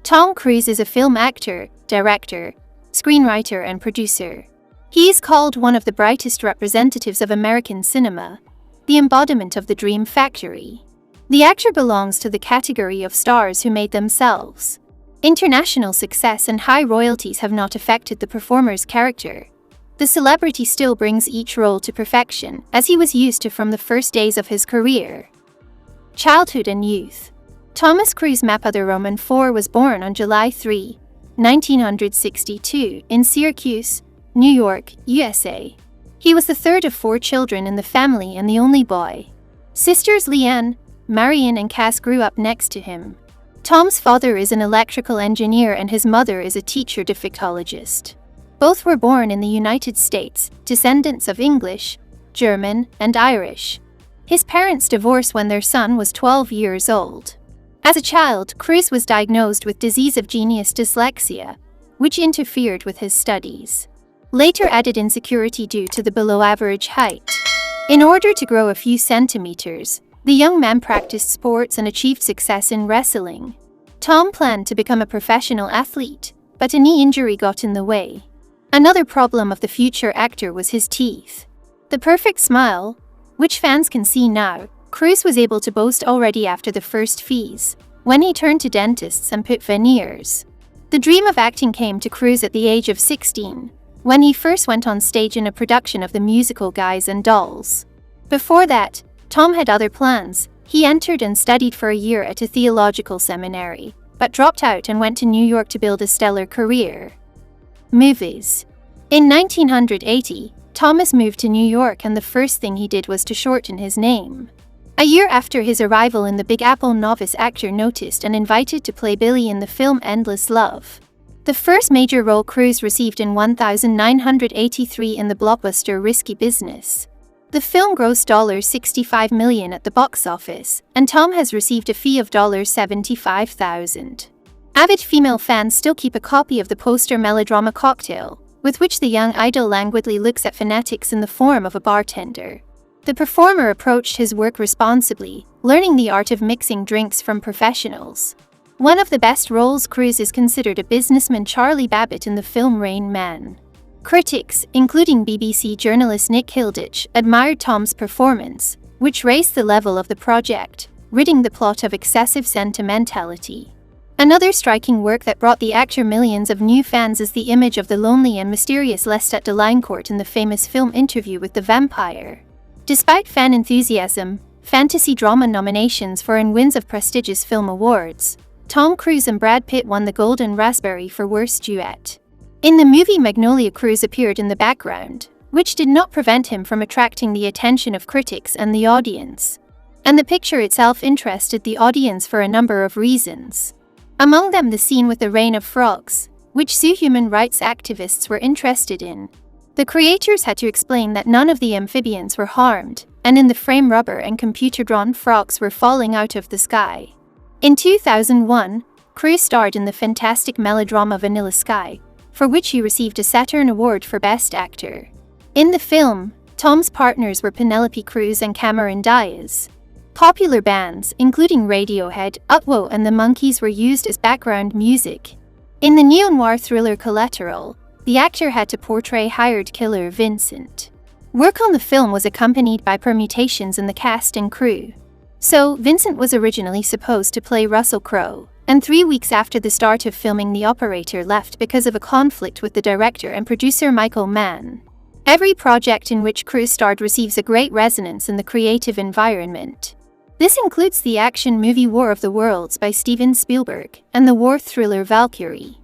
Tom Cruise is a film actor, director, screenwriter, and producer. He is called one of the brightest representatives of American cinema, the embodiment of the dream factory. The actor belongs to the category of stars who made themselves. International success and high royalties have not affected the performer's character. The celebrity still brings each role to perfection, as he was used to from the first days of his career. Childhood and youth. Thomas Cruise Mapother IV was born on July 3, 1962, in Syracuse, New York, USA. He was the third of 4 children in the family and the only boy. Sisters Leanne, Marion, and Cass grew up next to him. Tom's father is an electrical engineer and his mother is a teacher defectologist. Both were born in the United States, descendants of English, German, and Irish. His parents divorced when their son was 12 years old. As a child, Cruise was diagnosed with disease of genius dyslexia, which interfered with his studies. Later added insecurity due to the below-average height. In order to grow a few centimeters, the young man practiced sports and achieved success in wrestling. Tom planned to become a professional athlete, but a knee injury got in the way. Another problem of the future actor was his teeth. The perfect smile, which fans can see now, Cruise was able to boast already after the first fees, when he turned to dentists and put veneers. The dream of acting came to Cruise at the age of 16, when he first went on stage in a production of the musical Guys and Dolls. Before that, Tom had other plans. He entered and studied for a year at a theological seminary, but dropped out and went to New York to build a stellar career. Movies. In 1980, Thomas moved to New York and the first thing he did was to shorten his name. A year after his arrival in the Big Apple, novice actor noticed and invited to play Billy in the film Endless Love. The first major role Cruise received in 1983 in the blockbuster Risky Business. The film grossed $65 million at the box office, and Tom has received a fee of $75,000. Avid female fans still keep a copy of the poster melodrama Cocktail, with which the young idol languidly looks at fanatics in the form of a bartender. The performer approached his work responsibly, learning the art of mixing drinks from professionals. One of the best roles Cruise is considered a businessman Charlie Babbitt in the film Rain Man. Critics, including BBC journalist Nick Hilditch, admired Tom's performance, which raised the level of the project, ridding the plot of excessive sentimentality. Another striking work that brought the actor millions of new fans is the image of the lonely and mysterious Lestat de Linecourt in the famous film Interview with the Vampire. Despite fan enthusiasm, fantasy drama nominations for and wins of prestigious film awards, Tom Cruise and Brad Pitt won the Golden Raspberry for Worst Duet. In the movie Magnolia, Cruise appeared in the background, which did not prevent him from attracting the attention of critics and the audience. And the picture itself interested the audience for a number of reasons. Among them the scene with the rain of frogs, which human rights activists were interested in. The creators had to explain that none of the amphibians were harmed, and in the frame rubber and computer-drawn frogs were falling out of the sky. In 2001, Cruise starred in the fantastic melodrama Vanilla Sky, for which he received a Saturn Award for Best Actor. In the film, Tom's partners were Penelope Cruz and Cameron Diaz. Popular bands, including Radiohead, Upwo, and the Monkees, were used as background music. In the neo-noir thriller Collateral, the actor had to portray hired killer Vincent. Work on the film was accompanied by permutations in the cast and crew. So, Vincent was originally supposed to play Russell Crowe, and 3 weeks after the start of filming, the operator left because of a conflict with the director and producer Michael Mann. Every project in which Cruise starred receives a great resonance in the creative environment. This includes the action movie War of the Worlds by Steven Spielberg and the war thriller Valkyrie.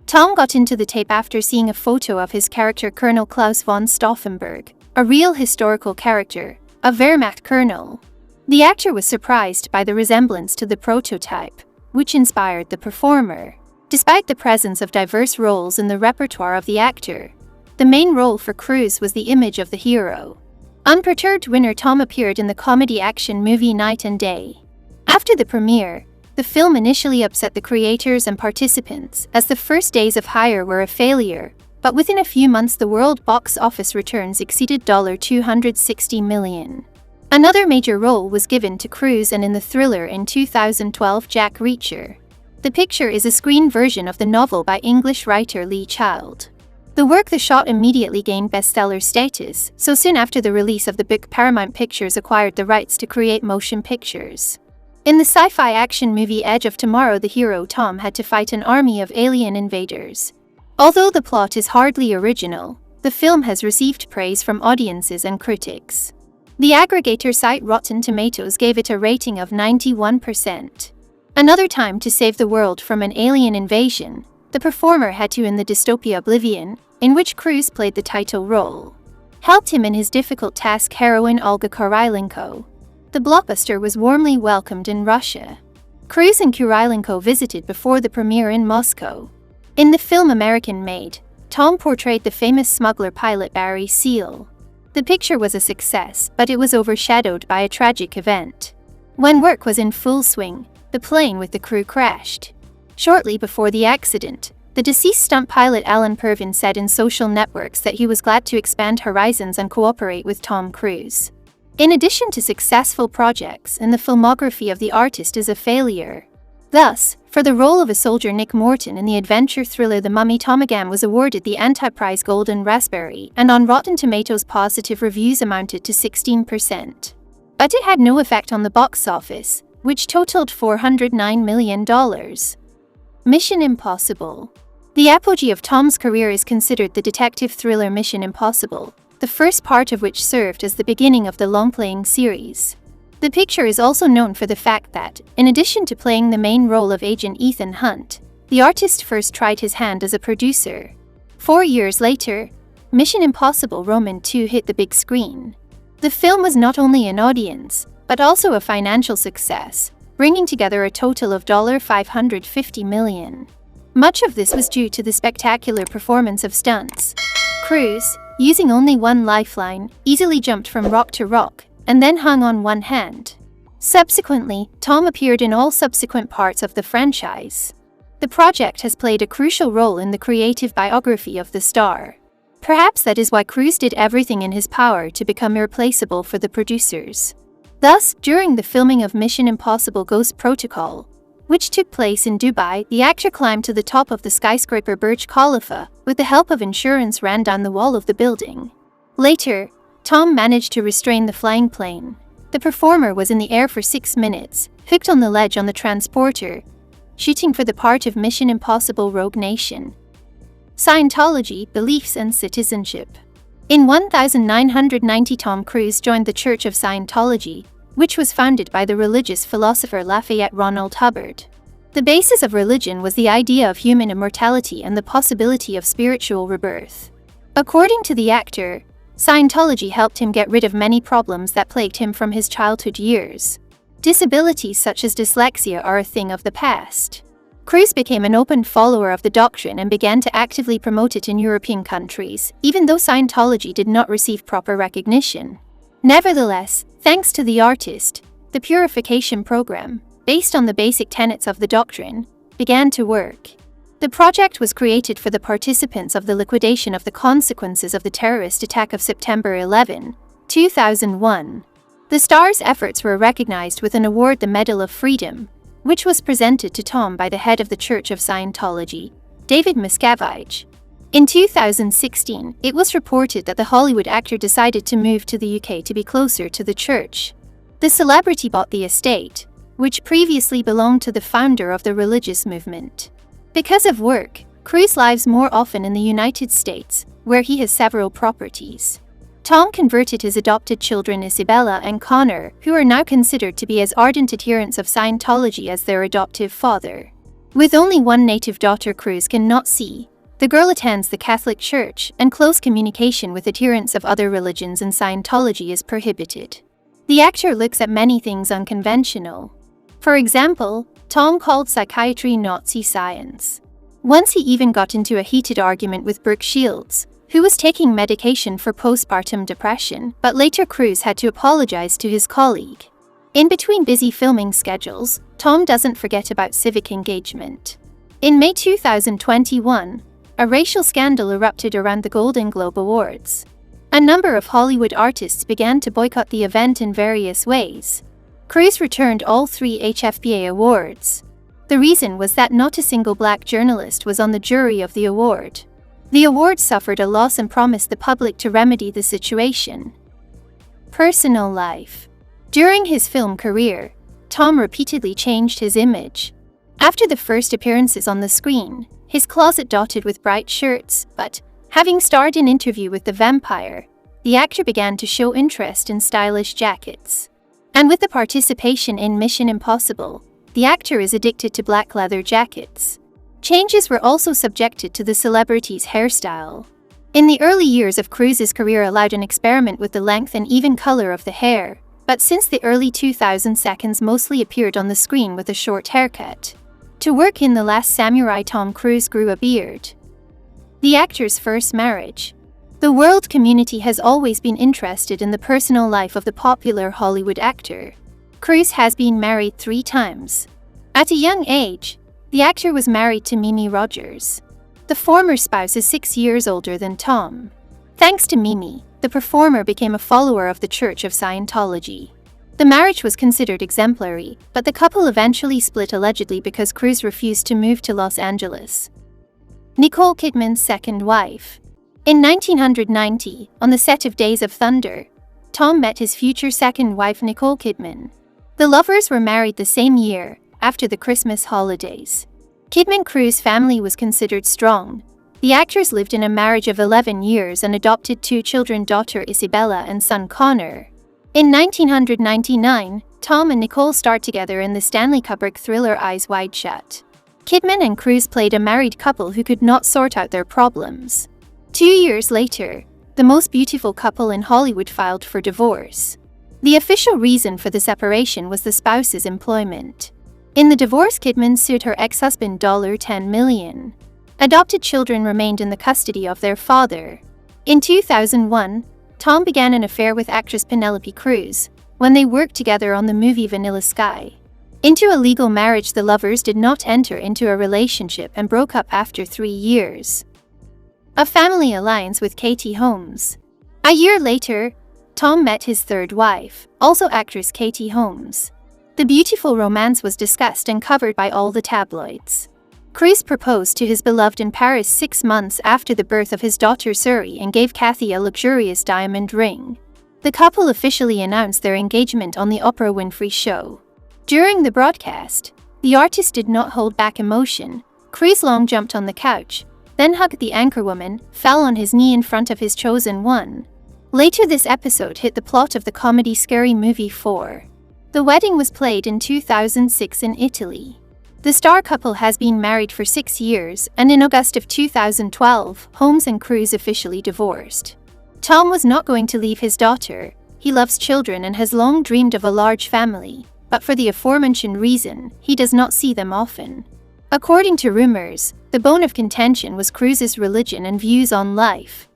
Tom got into the tape after seeing a photo of his character Colonel Klaus von Stauffenberg, a real historical character, a Wehrmacht colonel. The actor was surprised by the resemblance to the prototype, which inspired the performer. Despite the presence of diverse roles in the repertoire of the actor, the main role for Cruise was the image of the hero. Unperturbed winner Tom appeared in the comedy action movie Night and Day. After the premiere, the film initially upset the creators and participants, as the first days of hire were a failure, but within a few months the world box office returns exceeded $260 million. Another major role was given to Cruise and in the thriller in 2012 Jack Reacher. The picture is a screen version of the novel by English writer Lee Child. The work The Shot immediately gained bestseller status, so soon after the release of the book Paramount Pictures acquired the rights to create motion pictures. In the sci-fi action movie Edge of Tomorrow, the hero Tom had to fight an army of alien invaders. Although the plot is hardly original, the film has received praise from audiences and critics. The aggregator site Rotten Tomatoes gave it a rating of 91%. Another time to save the world from an alien invasion, the performer had to in the dystopia Oblivion, in which Cruise played the title role. Helped him in his difficult task heroine Olga Kurylenko. The blockbuster was warmly welcomed in Russia. Cruise and Kurylenko visited before the premiere in Moscow. In the film American Made, Tom portrayed the famous smuggler pilot Barry Seal. The picture was a success, but it was overshadowed by a tragic event. When work was in full swing, the plane with the crew crashed. Shortly before the accident, the deceased stunt pilot Alan Pervin said in social networks that he was glad to expand horizons and cooperate with Tom Cruise. In addition to successful projects, and the filmography of the artist is a failure. Thus, for the role of a soldier Nick Morton in the adventure thriller The Mummy, Tom again was awarded the Anti-Prize Golden Raspberry, and on Rotten Tomatoes positive reviews amounted to 16%. But it had no effect on the box office, which totaled $409 million. Mission Impossible. The apogee of Tom's career is considered the detective thriller Mission Impossible, the first part of which served as the beginning of the long-playing series. The picture is also known for the fact that, in addition to playing the main role of Agent Ethan Hunt, the artist first tried his hand as a producer. 4 years later, Mission Impossible Roman 2 hit the big screen. The film was not only an audience, but also a financial success, bringing together a total of $550 million. Much of this was due to the spectacular performance of stunts. Cruise, using only one lifeline, easily jumped from rock to rock, and then hung on one hand. Subsequently, Tom appeared in all subsequent parts of the franchise. The project has played a crucial role in the creative biography of the star. Perhaps that is why Cruise did everything in his power to become irreplaceable for the producers. Thus, during the filming of Mission Impossible Ghost Protocol, which took place in Dubai, the actor climbed to the top of the skyscraper Burj Khalifa. With the help of insurance, ran down the wall of the building. Later, Tom managed to restrain the flying plane. The performer was in the air for 6 minutes, hooked on the ledge on the transporter, shooting for the part of Mission Impossible Rogue Nation. Scientology, Beliefs and Citizenship. In 1990, Tom Cruise joined the Church of Scientology, which was founded by the religious philosopher Lafayette Ronald Hubbard. The basis of religion was the idea of human immortality and the possibility of spiritual rebirth. According to the actor, Scientology helped him get rid of many problems that plagued him from his childhood years. Disabilities such as dyslexia are a thing of the past. Cruise became an open follower of the doctrine and began to actively promote it in European countries, even though Scientology did not receive proper recognition. Nevertheless, thanks to the artist, the purification program, based on the basic tenets of the doctrine, began to work. The project was created for the participants of the liquidation of the consequences of the terrorist attack of September 11, 2001. The star's efforts were recognized with an award, the Medal of Freedom, which was presented to Tom by the head of the Church of Scientology, David Miscavige. In 2016, it was reported that the Hollywood actor decided to move to the UK to be closer to the church. The celebrity bought the estate, which previously belonged to the founder of the religious movement. Because of work, Cruise lives more often in the United States, where he has several properties. Tom converted his adopted children Isabella and Connor, who are now considered to be as ardent adherents of Scientology as their adoptive father. With only one native daughter Cruise cannot see, the girl attends the Catholic Church, and close communication with adherents of other religions and Scientology is prohibited. The actor looks at many things unconventional. For example, Tom called psychiatry Nazi science. Once he even got into a heated argument with Brooke Shields, who was taking medication for postpartum depression, but later Cruise had to apologize to his colleague. In between busy filming schedules, Tom doesn't forget about civic engagement. In May 2021, a racial scandal erupted around the Golden Globe Awards. A number of Hollywood artists began to boycott the event in various ways. Cruise returned all 3 HFPA awards. The reason was that not a single black journalist was on the jury of the award. The award suffered a loss and promised the public to remedy the situation. Personal life. During his film career, Tom repeatedly changed his image. After the first appearances on the screen, his closet dotted with bright shirts, but, having starred in Interview with the Vampire, the actor began to show interest in stylish jackets. And with the participation in Mission Impossible, the actor is addicted to black leather jackets. Changes were also subjected to the celebrity's hairstyle. In the early years of Cruise's career allowed an experiment with the length and even color of the hair, but since the early 2000s seconds mostly appeared on the screen with a short haircut. To work in The Last Samurai, Tom Cruise grew a beard. The actor's first marriage. The world community has always been interested in the personal life of the popular Hollywood actor. Cruise has been married 3 times. At a young age, the actor was married to Mimi Rogers. The former spouse is 6 years older than Tom. Thanks to Mimi, the performer became a follower of the Church of Scientology. The marriage was considered exemplary, but the couple eventually split allegedly because Cruise refused to move to Los Angeles. Nicole Kidman's second wife. In 1990, on the set of Days of Thunder, Tom met his future second wife Nicole Kidman. The lovers were married the same year, after the Christmas holidays. Kidman-Cruise family was considered strong. The actors lived in a marriage of 11 years and adopted 2 children, daughter Isabella and son Connor. In 1999, Tom and Nicole starred together in the Stanley Kubrick thriller Eyes Wide Shut. Kidman and Cruise played a married couple who could not sort out their problems. 2 years later, the most beautiful couple in Hollywood filed for divorce. The official reason for the separation was the spouse's employment. In the divorce, Kidman sued her ex-husband $10 million. Adopted children remained in the custody of their father. In 2001, Tom began an affair with actress Penelope Cruz when they worked together on the movie Vanilla Sky. Into a legal marriage, the lovers did not enter into a relationship and broke up after 3 years. A family alliance with Katie Holmes. A year later, Tom met his third wife, also actress Katie Holmes. The beautiful romance was discussed and covered by all the tabloids. Cruise proposed to his beloved in Paris 6 months after the birth of his daughter Suri and gave Kathy a luxurious diamond ring. The couple officially announced their engagement on The Oprah Winfrey Show. During the broadcast, the artist did not hold back emotion. Cruise long jumped on the couch, then hugged the anchorwoman, fell on his knee in front of his chosen one. Later this episode hit the plot of the comedy Scary Movie 4. The wedding was played in 2006 in Italy. The star couple has been married for 6 years, and in August of 2012, Holmes and Cruise officially divorced. Tom was not going to leave his daughter. He loves children and has long dreamed of a large family, but for the aforementioned reason, he does not see them often. According to rumors, the bone of contention was Cruise's religion and views on life.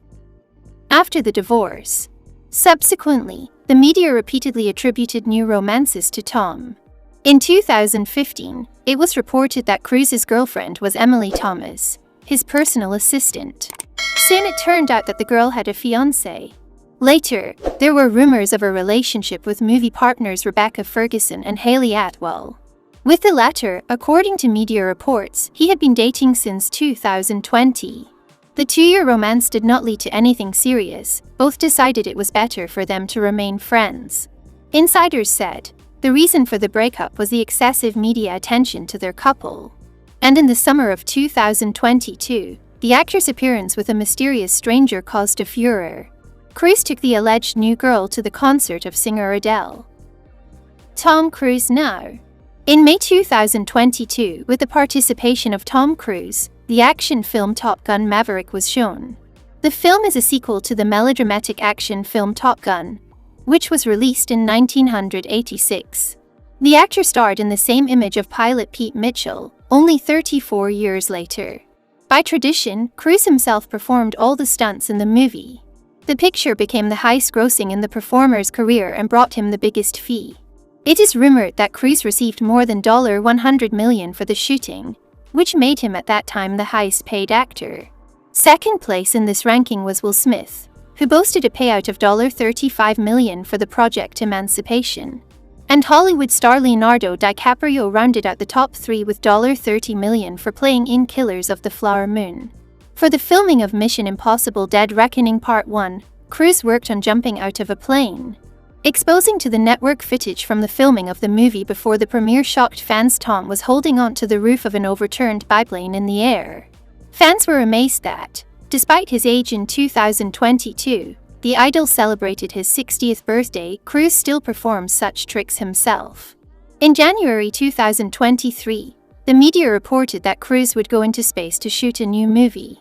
After the divorce. Subsequently, the media repeatedly attributed new romances to Tom. In 2015, it was reported that Cruise's girlfriend was Emily Thomas, his personal assistant. Soon it turned out that the girl had a fiancé. Later, there were rumors of a relationship with movie partners Rebecca Ferguson and Hayley Atwell. With the latter, according to media reports, he had been dating since 2020. The 2-year romance did not lead to anything serious. Both decided it was better for them to remain friends. Insiders said the reason for the breakup was the excessive media attention to their couple. And in the summer of 2022, the actor's appearance with a mysterious stranger caused a furor. Cruise took the alleged new girl to the concert of singer Adele. Tom Cruise now. In May 2022, with the participation of Tom Cruise, the action film Top Gun: Maverick was shown. The film is a sequel to the melodramatic action film Top Gun, which was released in 1986. The actor starred in the same image of pilot Pete Mitchell, only 34 years later. By tradition, Cruise himself performed all the stunts in the movie. The picture became the highest grossing in the performer's career and brought him the biggest fee. It is rumored that Cruise received more than $100 million for the shooting, which made him at that time the highest paid actor. Second place in this ranking was Will Smith, who boasted a payout of $35 million for the project Emancipation. And Hollywood star Leonardo DiCaprio rounded out the top 3 with $30 million for playing in Killers of the Flower Moon. For the filming of Mission Impossible Dead Reckoning Part 1, Cruise worked on jumping out of a plane. Exposing to the network footage from the filming of the movie before the premiere shocked fans. Tom was holding on to the roof of an overturned biplane in the air. Fans were amazed that, despite his age in 2022, the idol celebrated his 60th birthday. Cruise still performs such tricks himself. In January 2023, the media reported that Cruise would go into space to shoot a new movie.